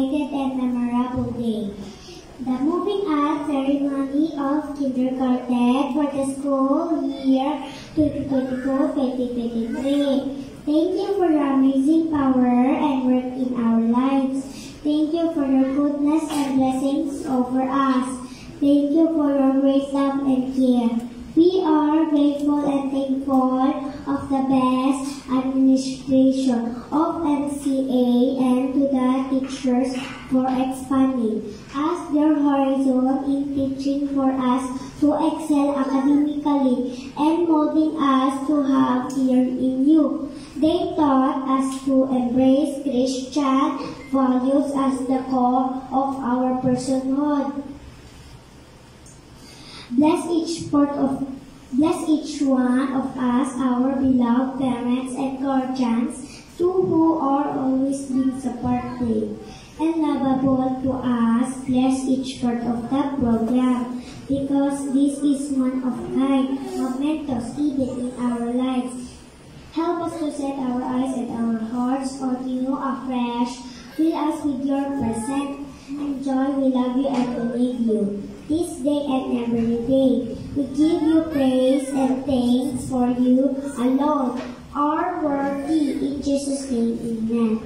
appointed and memorable day. The moving out ceremony of kindergarten for the school year 2022-2023. Thank you for your amazing power and work in our lives. Thank you for your goodness and blessings over us. Thank you for your great love and care. We are grateful and thankful of the best administration of MCA and to the teachers for expanding us their horizon in teaching for us to excel academically and molding us to have fear in you. They taught us to embrace Christian values as the core of our personhood. Bless each one of us, our beloved parents and guardians, to who are always being supportive and lovable to us. Bless each part of the program, because this is one of kind momentous event in our lives. Help us to set our eyes and our hearts on you afresh. Fill us with your presence and joy. We love you and we need you this day and every day. We give you praise and thanks for you alone are worthy. In Jesus' name, amen.